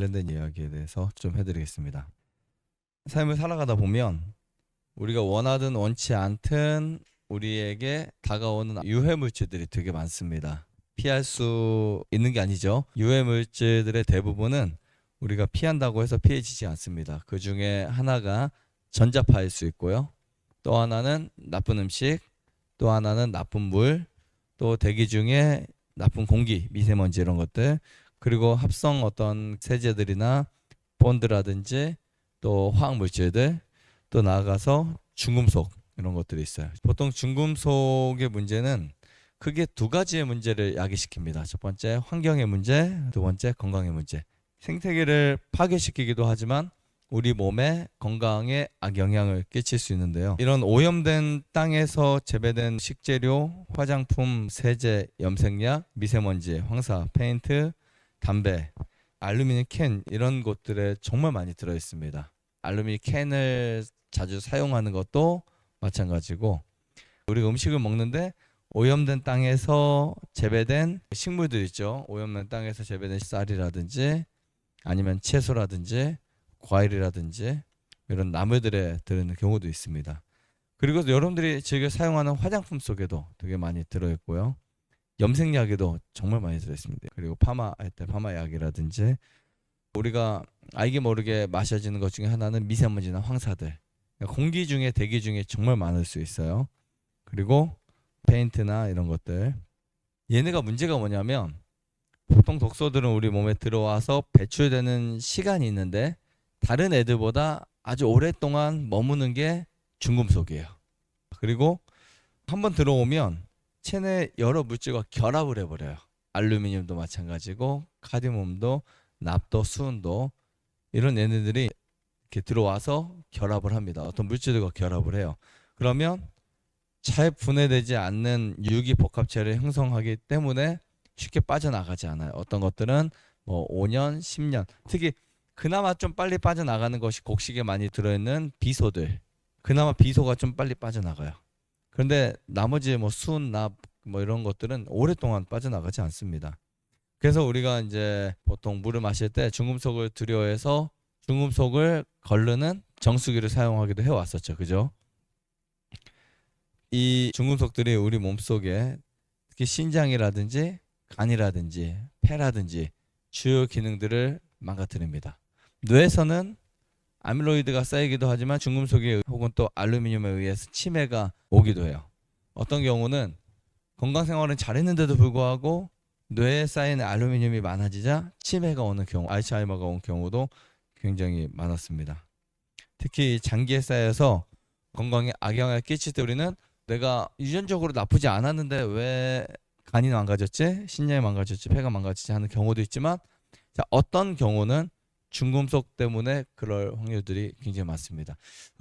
관련된 이야기에 대해서 좀 해드리겠습니다. 삶을 살아가다 보면 우리가 원하든 원치 않든 우리에게 다가오는 유해 물질들이 되게 많습니다. 피할 수 있는 게 아니죠. 유해 물질들의 대부분은 우리가 피한다고 해서 피해지지 않습니다. 그 중에 하나가 전자파일 수 있고요. 또 하나는 나쁜 음식, 또 하나는 나쁜 물, 또 대기 중에 나쁜 공기, 미세먼지 이런 것들, 그리고 합성 어떤 세제들이나 본드라든지 또 화학 물질들, 또 나아가서 중금속 이런 것들이 있어요. 보통 중금속의 문제는 크게 두 가지의 문제를 야기시킵니다. 첫 번째 환경의 문제, 두 번째 건강의 문제. 생태계를 파괴시키기도 하지만 우리 몸에 건강에 악영향을 끼칠 수 있는데요. 이런 오염된 땅에서 재배된 식재료, 화장품, 세제, 염색약, 미세먼지, 황사, 페인트, 담배, 알루미늄 캔 이런 것들에 정말 많이 들어 있습니다. 알루미늄 캔을 자주 사용하는 것도 마찬가지고, 우리가 음식을 먹는데 오염된 땅에서 재배된 식물들 있죠. 오염된 땅에서 재배된 쌀이라든지 아니면 채소라든지 과일이라든지 이런 나무들에 들어있는 경우도 있습니다. 그리고 여러분들이 즐겨 사용하는 화장품 속에도 되게 많이 들어있고요. 염색약에도 정말 많이 들어있습니다. 그리고 파마할 때 파마약이라든지 우리가 알게 모르게 마셔지는 것 중에 하나는 미세먼지나 황사들. 공기 중에 대기 중에 정말 많을 수 있어요. 그리고 페인트나 이런 것들. 얘네가 문제가 뭐냐면 보통 독소들은 우리 몸에 들어와서 배출되는 시간이 있는데 다른 애들보다 아주 오랫동안 머무는 게 중금속이에요. 그리고 한번 들어오면 체내 여러 물질과 결합을 해버려요. 알루미늄도 마찬가지고 카드뮴도 납도 수은도 이런 얘네들이 이렇게 들어와서 결합을 합니다. 어떤 물질들과 결합을 해요. 그러면 잘 분해되지 않는 유기복합체를 형성하기 때문에 쉽게 빠져나가지 않아요. 어떤 것들은 뭐 5년, 10년, 특히 그나마 좀 빨리 빠져나가는 것이 곡식에 많이 들어있는 비소들. 그나마 비소가 좀 빨리 빠져나가요. 그런데 나머지 뭐 수은, 납 뭐 이런 것들은 오랫동안 빠져나가지 않습니다. 그래서 우리가 이제 보통 물을 마실 때 중금속을 두려워해서 중금속을 거르는 정수기를 사용하기도 해왔었죠. 그죠? 이 중금속들이 우리 몸속에 특히 신장이라든지 간이라든지 폐라든지 주요 기능들을 망가뜨립니다. 뇌에서는 아밀로이드가 쌓이기도 하지만 중금속이 혹은 또 알루미늄에 의해서 치매가 오기도 해요. 어떤 경우는 건강생활은 잘했는데도 불구하고 뇌에 쌓인 알루미늄이 많아지자 치매가 오는 경우, 알츠하이머가 온 경우도 굉장히 많았습니다. 특히 장기에 쌓여서 건강에 악영향을 끼칠 때 우리는 내가 유전적으로 나쁘지 않았는데 왜 간이 망가졌지? 신장이 망가졌지? 폐가 망가졌지? 하는 경우도 있지만, 자, 어떤 경우는 중금속 때문에 그럴 확률들이 굉장히 많습니다.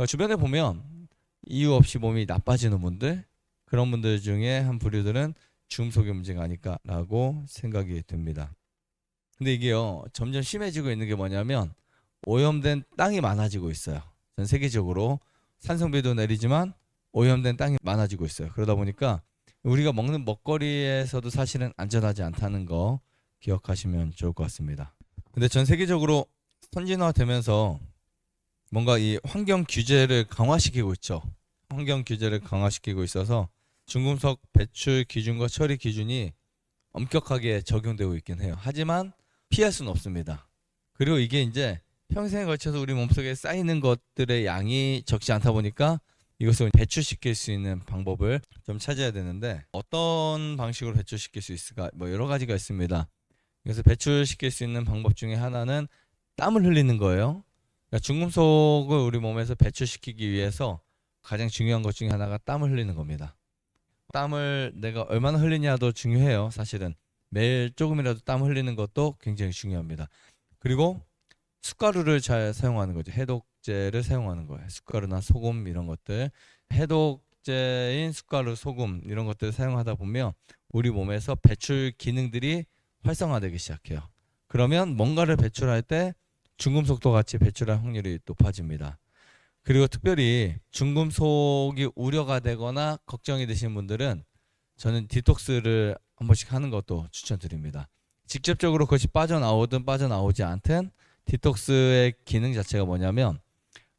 주변에 보면 이유 없이 몸이 나빠지는 분들, 그런 분들 중에 한 부류들은 중금속의 문제가 아닐까라고 생각이 듭니다. 근데 이게요, 점점 심해지고 있는 게 뭐냐면 오염된 땅이 많아지고 있어요. 전 세계적으로 산성비도 내리지만 오염된 땅이 많아지고 있어요. 그러다 보니까 우리가 먹는 먹거리에서도 사실은 안전하지 않다는 거 기억하시면 좋을 것 같습니다. 근데 전 세계적으로 선진화되면서 뭔가 이 환경 규제를 강화시키고 있죠. 환경 규제를 강화시키고 있어서 중금속 배출 기준과 처리 기준이 엄격하게 적용되고 있긴 해요. 하지만 피할 수는 없습니다. 그리고 이게 이제 평생에 걸쳐서 우리 몸속에 쌓이는 것들의 양이 적지 않다 보니까 이것을 배출시킬 수 있는 방법을 좀 찾아야 되는데, 어떤 방식으로 배출시킬 수 있을까? 뭐 여러 가지가 있습니다. 그래서 배출시킬 수 있는 방법 중에 하나는 땀을 흘리는 거예요. 그러니까 중금속을 우리 몸에서 배출시키기 위해서 가장 중요한 것 중에 하나가 땀을 흘리는 겁니다. 땀을 내가 얼마나 흘리냐도 중요해요. 사실은 매일 조금이라도 땀 흘리는 것도 굉장히 중요합니다. 그리고 숟가루를 잘 사용하는 거죠. 해독제를 사용하는 거예요. 숟가루나 소금 이런 것들, 해독제인 숟가루, 소금 이런 것들을 사용하다 보면 우리 몸에서 배출 기능들이 활성화되기 시작해요. 그러면 뭔가를 배출할 때 중금속도 같이 배출할 확률이 높아집니다. 그리고 특별히 중금속이 우려가 되거나 걱정이 되시는 분들은 저는 디톡스를 한 번씩 하는 것도 추천드립니다. 직접적으로 그것이 빠져나오든 빠져나오지 않든 디톡스의 기능 자체가 뭐냐면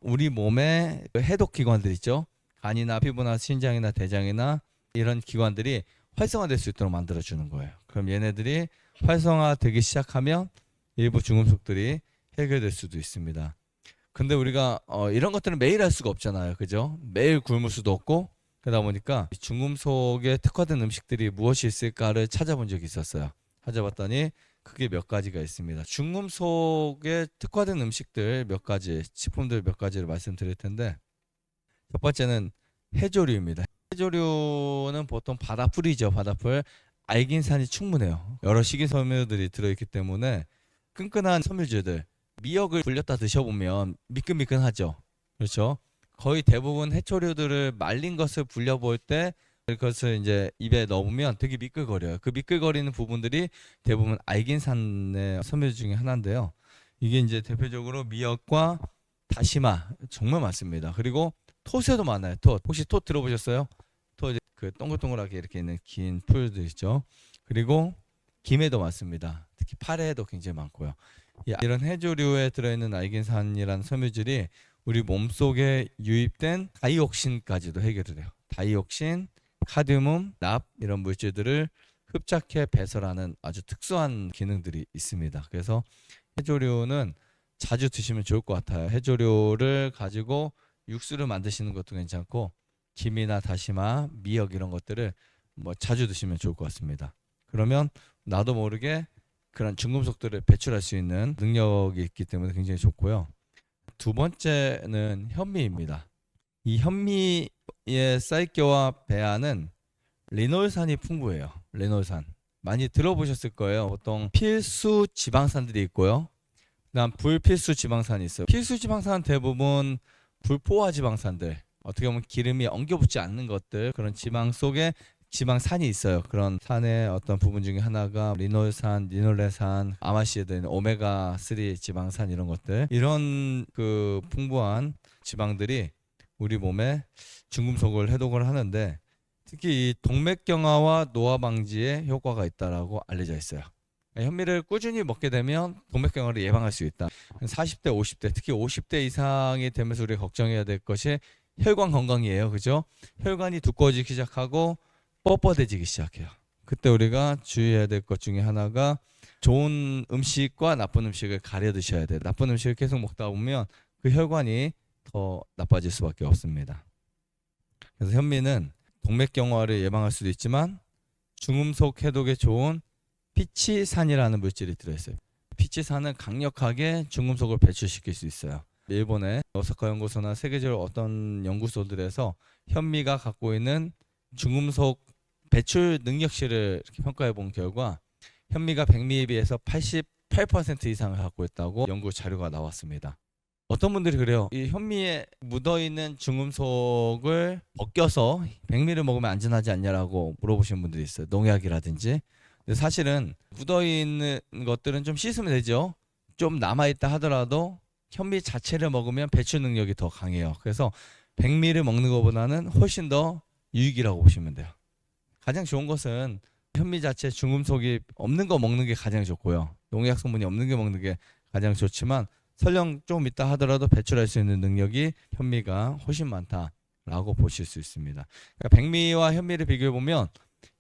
우리 몸의 해독 기관들 있죠. 간이나 피부나 신장이나 대장이나 이런 기관들이 활성화될 수 있도록 만들어주는 거예요. 그럼 얘네들이 활성화되기 시작하면 일부 중금속들이 해결될 수도 있습니다. 근데 우리가 이런 것들은 매일 할 수가 없잖아요. 그죠? 매일 굶을 수도 없고 그러다 보니까 중금속에 특화된 음식들이 무엇이 있을까를 찾아본 적이 있었어요. 찾아봤더니 그게 몇 가지가 있습니다. 중금속에 특화된 음식들 몇 가지, 식품들 몇 가지를 말씀드릴 텐데 첫 번째는 해조류입니다. 해조류는 보통 바다풀이죠. 바다풀. 알긴산이 충분해요. 여러 식이섬유들이 들어있기 때문에 끈끈한 섬유질들, 미역을 불렸다 드셔보면 미끈미끈하죠. 그렇죠? 거의 대부분 해초류들을 말린 것을 불려볼 때 그것을 이제 입에 넣으면 되게 미끌거려요. 그 미끌거리는 부분들이 대부분 알긴산의 섬유 중에 하나인데요. 이게 이제 대표적으로 미역과 다시마 정말 많습니다. 그리고 톳에도 많아요. 톳. 혹시 톳 들어보셨어요? 톳 그 동글동글하게 이렇게 있는 긴 풀들 있죠. 그리고 김에도 많습니다. 특히 파래에도 굉장히 많고요. 이런 해조류에 들어있는 알긴산이라는 섬유질이 우리 몸속에 유입된 다이옥신까지도 해결이 돼요. 다이옥신, 카드뮴, 납 이런 물질들을 흡착해 배설하는 아주 특수한 기능들이 있습니다. 그래서 해조류는 자주 드시면 좋을 것 같아요. 해조류를 가지고 육수를 만드시는 것도 괜찮고 김이나 다시마, 미역 이런 것들을 뭐 자주 드시면 좋을 것 같습니다. 그러면 나도 모르게 그런 중금속들을 배출할 수 있는 능력이 있기 때문에 굉장히 좋고요. 두 번째는 현미입니다. 이 현미의 쌀겨와 배아는 리놀산이 풍부해요. 리놀산. 많이 들어보셨을 거예요. 보통 필수 지방산들이 있고요. 그다음 불필수 지방산이 있어요. 필수 지방산은 대부분 불포화 지방산들. 어떻게 보면 기름이 엉겨붙지 않는 것들, 그런 지방 속에 지방산이 있어요. 그런 산의 어떤 부분 중에 하나가 리놀산, 리놀레산, 아마시에 있는 오메가3 지방산 이런 것들. 이런 그 풍부한 지방들이 우리 몸에 중금속을 해독을 하는데 특히 이 동맥경화와 노화 방지에 효과가 있다라고 알려져 있어요. 현미를 꾸준히 먹게 되면 동맥경화를 예방할 수 있다. 40대, 50대, 특히 50대 이상이 되면서 우리가 걱정해야 될 것이 혈관 건강이에요. 그죠? 혈관이 두꺼워지기 시작하고 뻣뻣해지기 시작해요. 그때 우리가 주의해야 될 것 중에 하나가 좋은 음식과 나쁜 음식을 가려 드셔야 돼요. 나쁜 음식을 계속 먹다 보면 그 혈관이 더 나빠질 수밖에 없습니다. 그래서 현미는 동맥경화를 예방할 수도 있지만 중금속 해독에 좋은 피치산이라는 물질이 들어있어요. 피치산은 강력하게 중금속을 배출시킬 수 있어요. 일본의 오사카 연구소나 세계적으로 어떤 연구소들에서 현미가 갖고 있는 중금속 배출 능력치를 평가해 본 결과 현미가 백미에 비해서 88% 이상을 갖고 있다고 연구 자료가 나왔습니다. 어떤 분들이 그래요. 이 현미에 묻어있는 중금속을 벗겨서 백미를 먹으면 안전하지 않냐라고 물어보시는 분들이 있어요. 농약이라든지. 근데 사실은 묻어있는 것들은 좀 씻으면 되죠. 좀 남아있다 하더라도 현미 자체를 먹으면 배출 능력이 더 강해요. 그래서 백미를 먹는 것보다는 훨씬 더 유익이라고 보시면 돼요. 가장 좋은 것은 현미 자체 중금속이 없는 거 먹는 게 가장 좋고요. 농약 성분이 없는 게 먹는 게 가장 좋지만 설령 좀 있다 하더라도 배출할 수 있는 능력이 현미가 훨씬 많다라고 보실 수 있습니다. 그러니까 백미와 현미를 비교해 보면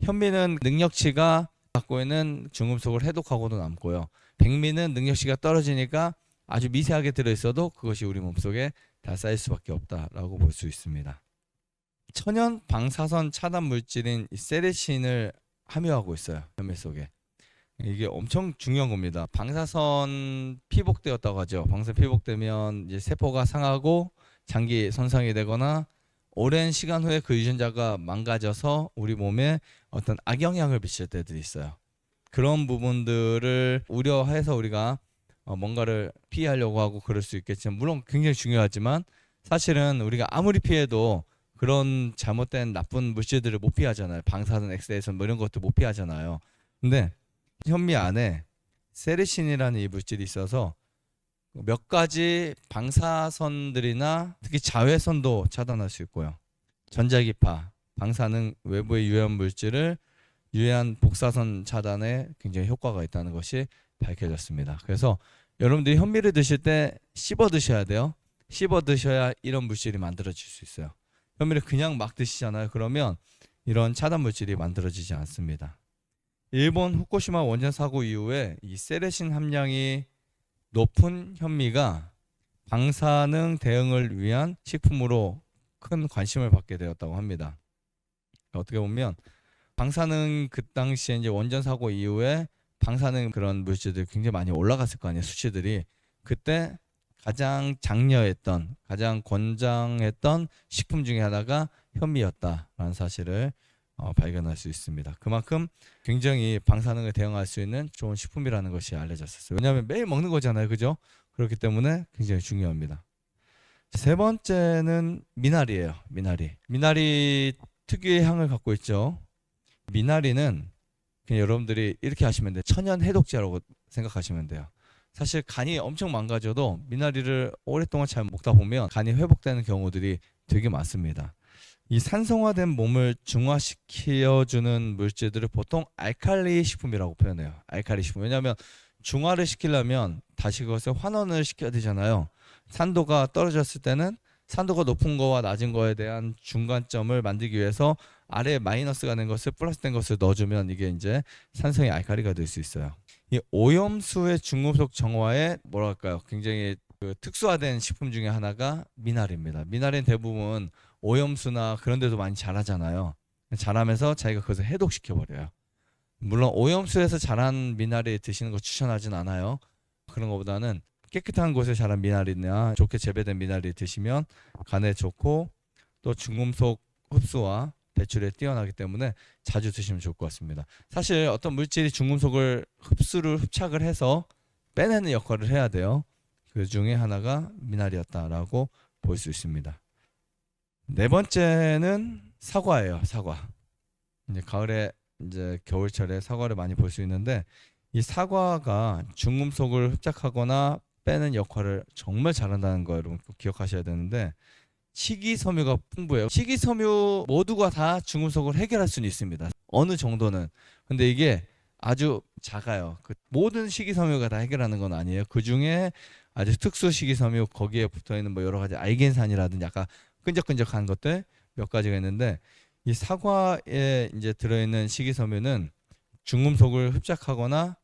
현미는 능력치가 갖고 있는 중금속을 해독하고도 남고요. 백미는 능력치가 떨어지니까 아주 미세하게 들어있어도 그것이 우리 몸속에 다 쌓일 수밖에 없다라고 볼 수 있습니다. 천연 방사선 차단 물질인 세레신을 함유하고 있어요. 현미 속에. 이게 엄청 중요한 겁니다. 방사선 피복되었다고 하죠. 방사선 피복되면 이제 세포가 상하고 장기 손상이 되거나 오랜 시간 후에 그 유전자가 망가져서 우리 몸에 어떤 악영향을 미칠 때들이 있어요. 그런 부분들을 우려해서 우리가 뭔가를 피하려고 하고 그럴 수 있겠지만 물론 굉장히 중요하지만 사실은 우리가 아무리 피해도 그런 잘못된 나쁜 물질들을 못 피하잖아요. 방사선, 엑스레이선 뭐 이런 것도 못 피하잖아요. 근데 현미 안에 세레신이라는 이 물질이 있어서 몇 가지 방사선들이나 특히 자외선도 차단할 수 있고요. 전자기파, 방사능 외부의 유해한 물질을 유해한 복사선 차단에 굉장히 효과가 있다는 것이 밝혀졌습니다. 그래서 여러분들이 현미를 드실 때 씹어 드셔야 돼요. 씹어 드셔야 이런 물질이 만들어질 수 있어요. 현미를 그냥 막 드시잖아요. 그러면 이런 차단 물질이 만들어지지 않습니다. 일본 후쿠시마 원전 사고 이후에 이 세레신 함량이 높은 현미가 방사능 대응을 위한 식품으로 큰 관심을 받게 되었다고 합니다. 어떻게 보면 방사능 그 당시에 이제 원전 사고 이후에 방사능 그런 물질들이 굉장히 많이 올라갔을 거 아니에요. 수치들이. 그때 가장 장려했던 가장 권장했던 식품 중에 하나가 현미였다라는 사실을 발견할 수 있습니다. 그만큼 굉장히 방사능을 대응할 수 있는 좋은 식품이라는 것이 알려졌었어요. 왜냐하면 매일 먹는 거잖아요. 그죠? 그렇기 때문에 굉장히 중요합니다. 세 번째는 미나리예요. 미나리 특유의 향을 갖고 있죠. 미나리는 그냥 여러분들이 이렇게 하시면 돼요. 천연 해독제라고 생각하시면 돼요. 사실 간이 엄청 망가져도 미나리를 오랫동안 잘 먹다 보면 간이 회복되는 경우들이 되게 많습니다. 이 산성화된 몸을 중화시켜주는 물질들을 보통 알칼리 식품이라고 표현해요. 알칼리 식품. 왜냐하면 중화를 시키려면 다시 그것을 환원을 시켜야 되잖아요. 산도가 떨어졌을 때는 산도가 높은 거와 낮은 거에 대한 중간점을 만들기 위해서 아래에 마이너스가 된 것을 플러스 된 것을 넣어주면 이게 이제 산성이 알칼리가 될 수 있어요. 이 오염수의 중금속 정화에 뭐랄까요? 굉장히 그 특수화된 식품 중에 하나가 미나리입니다. 미나리는 대부분 오염수나 그런 데도 많이 자라잖아요. 자라면서 자기가 그것을 해독시켜 버려요. 물론 오염수에서 자란 미나리 드시는 거 추천하진 않아요. 그런 것보다는 깨끗한 곳에 자란 미나리나 좋게 재배된 미나리 드시면 간에 좋고 또 중금속 흡수와 배출에 뛰어나기 때문에 자주 드시면 좋을 것 같습니다. 사실 어떤 물질이 중금속을 흡착을 해서 빼내는 역할을 해야 돼요. 그 중에 하나가 미나리였다라고 볼 수 있습니다. 네 번째는 사과예요. 사과. 이제 가을에 이제 겨울철에 사과를 많이 볼 수 있는데 이 사과가 중금속을 흡착하거나 빼는 역할을 정말 잘한다는 거 여러분 꼭 기억하셔야 되는데 식이섬유가 풍부해요. 식이섬유 모두가 다 중금속을 해결할 수는 있습니다. 어느 정도는. 근데 이게 아주 작아요. 그 모든 식이섬유가 다 해결하는 건 아니에요. 그 중에 아주 특수 식이섬유 거기에 붙어 있는 뭐 여러 가지 알겐산이라든지 약간 끈적끈적한 것들 몇 가지가 있는데 이 사과에 이제 들어있는 식이섬유는 중금속을 흡착하거나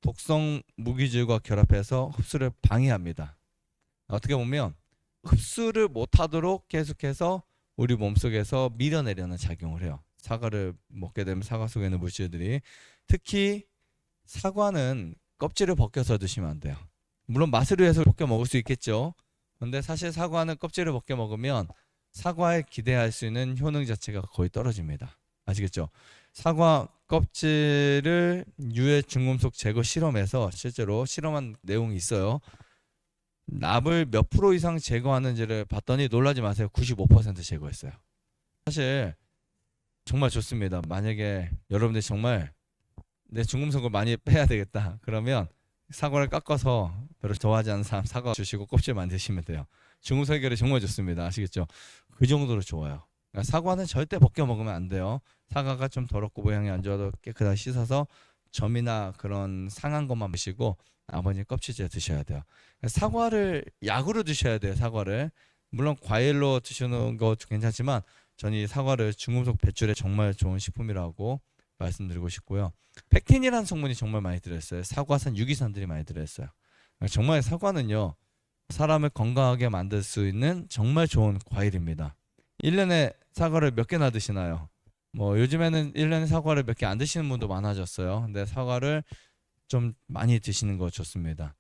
독성 무기질과 결합해서 흡수를 방해합니다. 어떻게 보면 흡수를 못하도록 계속해서 우리 몸속에서 밀어내려는 작용을 해요. 사과를 먹게 되면 사과 속에 있는 물질들이 특히 사과는 껍질을 벗겨서 드시면 안 돼요. 물론 맛을 위해서 벗겨 먹을 수 있겠죠. 근데 사실 사과는 껍질을 벗겨 먹으면 사과에 기대할 수 있는 효능 자체가 거의 떨어집니다. 아시겠죠? 사과 껍질을 유해 중금속 제거 실험에서 실제로 실험한 내용이 있어요. 납을 몇 프로 이상 제거하는지를 봤더니 놀라지 마세요. 95% 제거했어요. 사실 정말 좋습니다. 만약에 여러분들이 정말 내 중금속을 많이 빼야 되겠다. 그러면 사과를 깎아서 별로 좋아하지 않는 사람 사과 주시고 껍질만 드시면 돼요. 중금속 해결이 정말 좋습니다. 아시겠죠? 그 정도로 좋아요. 그러니까 사과는 절대 벗겨 먹으면 안 돼요. 사과가 좀 더럽고 모양이 안 좋아도 깨끗하게 씻어서 점이나 그런 상한 것만 드시고 나머지 껍질째 드셔야 돼요. 사과를 약으로 드셔야 돼요. 사과를 물론 과일로 드시는 것도 괜찮지만 저는 이 사과를 중금속 배출에 정말 좋은 식품이라고 말씀드리고 싶고요. 펙틴이라는 성분이 정말 많이 들어있어요. 사과산, 유기산들이 많이 들어있어요. 정말 사과는요 사람을 건강하게 만들 수 있는 정말 좋은 과일입니다. 1년에 사과를 몇 개나 드시나요? 뭐 요즘에는 1년에 사과를 몇 개 안 드시는 분도 많아졌어요. 근데 사과를 좀 많이 드시는 거 좋습니다.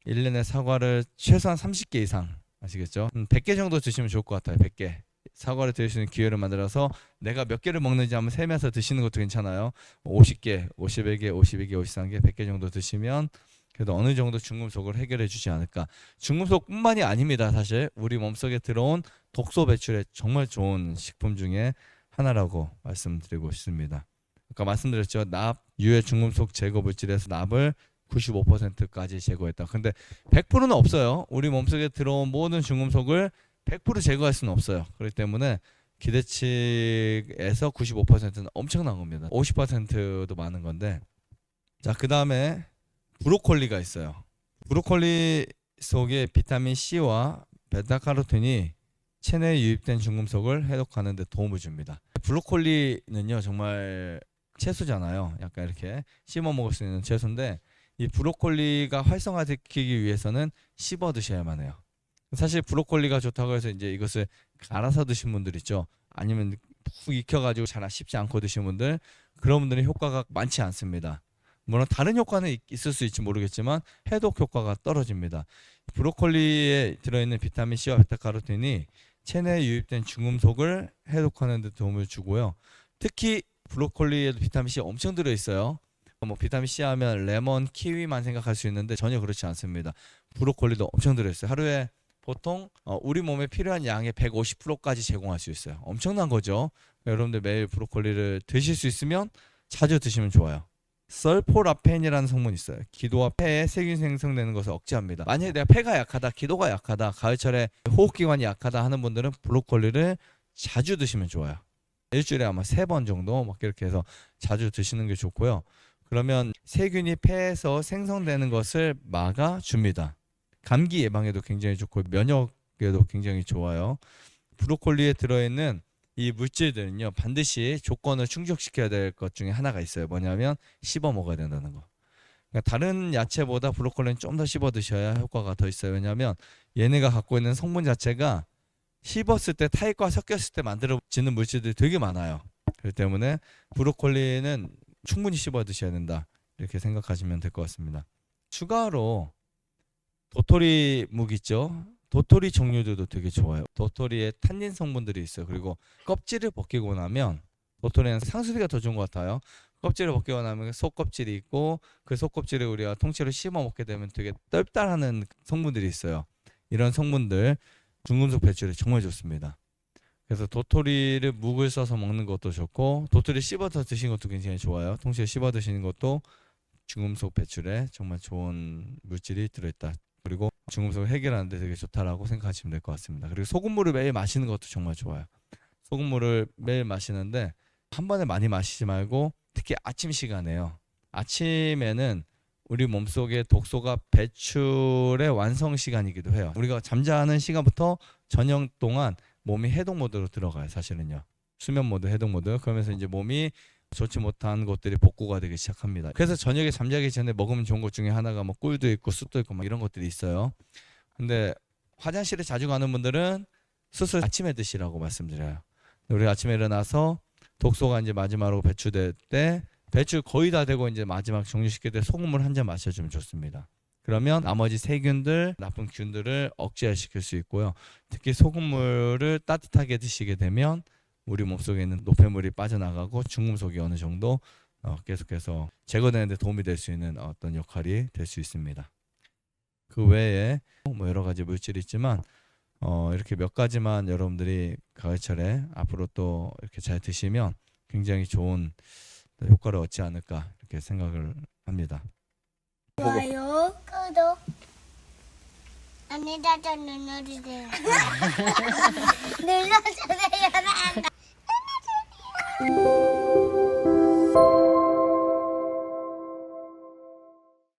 1년에 사과를 최소한 30개 이상 아시겠죠? 100개 정도 드시면 좋을 것 같아요. 100개. 사과를 드실 수 있는 기회를 만들어서 내가 몇 개를 먹는지 한번 세면서 드시는 것도 괜찮아요. 50개, 51개, 52개, 53개, 100개 정도 드시면 그래도 어느 정도 중금속을 해결해 주지 않을까. 중금속뿐만이 아닙니다. 사실 우리 몸속에 들어온 독소 배출에 정말 좋은 식품 중에 하나라고 말씀드리고 싶습니다. 아까 말씀드렸죠. 납, 유해 중금속 제거 물질에서 납을 95%까지 제거했다. 근데 100%는 없어요. 우리 몸속에 들어온 모든 중금속을 100% 제거할 수는 없어요. 그렇기 때문에 기대치에서 95%는 엄청난 겁니다. 50%도 많은 건데. 자, 그 다음에 브로콜리가 있어요. 브로콜리 속의 비타민 C와 베타카로틴이 체내에 유입된 중금속을 해독하는 데 도움을 줍니다. 브로콜리는요 정말 채소잖아요. 약간 이렇게 씹어 먹을 수 있는 채소인데 이 브로콜리가 활성화시키기 위해서는 씹어 드셔야만 해요. 사실 브로콜리가 좋다고 해서 이제 이것을 갈아서 드신 분들 있죠. 아니면 푹 익혀가지고 잘 씹지 않고 드신 분들, 그런 분들은 효과가 많지 않습니다. 물론 다른 효과는 있을 수 있지 모르겠지만 해독 효과가 떨어집니다. 브로콜리에 들어있는 비타민 C와 베타카로틴이 체내에 유입된 중금속을 해독하는 데 도움을 주고요. 특히 브로콜리에도 비타민 C 엄청 들어있어요. 뭐 비타민 C 하면 레몬, 키위만 생각할 수 있는데 전혀 그렇지 않습니다. 브로콜리도 엄청 들어있어요. 하루에 보통 우리 몸에 필요한 양의 150%까지 제공할 수 있어요. 엄청난 거죠. 여러분들 매일 브로콜리를 드실 수 있으면 자주 드시면 좋아요. 설포라펜이라는 성분이 있어요. 기도와 폐에 세균 생성되는 것을 억제합니다. 만약에 내가 폐가 약하다, 기도가 약하다, 가을철에 호흡기관이 약하다 하는 분들은 브로콜리를 자주 드시면 좋아요. 일주일에 아마 3번 정도 막 이렇게 해서 자주 드시는 게 좋고요. 그러면 세균이 폐에서 생성되는 것을 막아줍니다. 감기 예방에도 굉장히 좋고 면역에도 굉장히 좋아요. 브로콜리에 들어있는 이 물질들은요 반드시 조건을 충족시켜야 될 것 중에 하나가 있어요. 뭐냐면 씹어 먹어야 된다는 거. 그러니까 다른 야채보다 브로콜리는 좀 더 씹어 드셔야 효과가 더 있어요. 왜냐하면 얘네가 갖고 있는 성분 자체가 씹었을 때 타액과 섞였을 때 만들어지는 물질들이 되게 많아요. 그렇기 때문에 브로콜리는 충분히 씹어 드셔야 된다, 이렇게 생각하시면 될 것 같습니다. 추가로 도토리 묵 있죠. 도토리 종류들도 되게 좋아요. 도토리에 탄닌 성분들이 있어요. 그리고 껍질을 벗기고 나면, 도토리는 상수리가 더 좋은 것 같아요. 껍질을 벗기고 나면 속껍질이 있고 그 속껍질을 우리가 통째로 씹어 먹게 되면 되게 떫달하는 성분들이 있어요. 이런 성분들 중금속 배출에 정말 좋습니다. 그래서 도토리를 묵을 써서 먹는 것도 좋고 도토리 씹어서 드시는 것도 굉장히 좋아요. 통째로 씹어 드시는 것도 중금속 배출에 정말 좋은 물질이 들어있다. 그리고 중금속을 해결하는 데 되게 좋다라고 생각하시면 될 것 같습니다. 그리고 소금물을 매일 마시는 것도 정말 좋아요. 소금물을 매일 마시는데 한 번에 많이 마시지 말고 특히 아침 시간에요. 아침에는 우리 몸속에 독소가 배출의 완성 시간이기도 해요. 우리가 잠자는 시간부터 저녁 동안 몸이 해독 모드로 들어가요. 사실은요. 수면 모드, 해독 모드. 그러면서 이제 몸이 좋지 못한 것들이 복구가 되기 시작합니다. 그래서 저녁에 잠자기 전에 먹으면 좋은 것 중에 하나가 뭐 꿀도 있고 쑥도 있고 막 이런 것들이 있어요. 근데 화장실에 자주 가는 분들은 숯을 아침에 드시라고 말씀드려요. 우리 아침에 일어나서 독소가 이제 마지막으로 배출될 때, 배출 거의 다 되고 이제 마지막 종료시킬 때 소금물 한 잔 마셔주면 좋습니다. 그러면 나머지 세균들, 나쁜 균들을 억제시킬 수 있고요. 특히 소금물을 따뜻하게 드시게 되면 우리 몸속에 있는 노폐물이 빠져나가고 중금속이 어느 정도 계속해서 제거되는 데 도움이 될 수 있는 어떤 역할이 될 수 있습니다. 그 외에 뭐 여러 가지 물질이 있지만 이렇게 몇 가지만 여러분들이 가을철에 앞으로 또 이렇게 잘 드시면 굉장히 좋은 효과를 얻지 않을까, 이렇게 생각을 합니다. 좋아요, 구독, 안내자자 눌러주세요. 눌러주세요. 눌러주세요.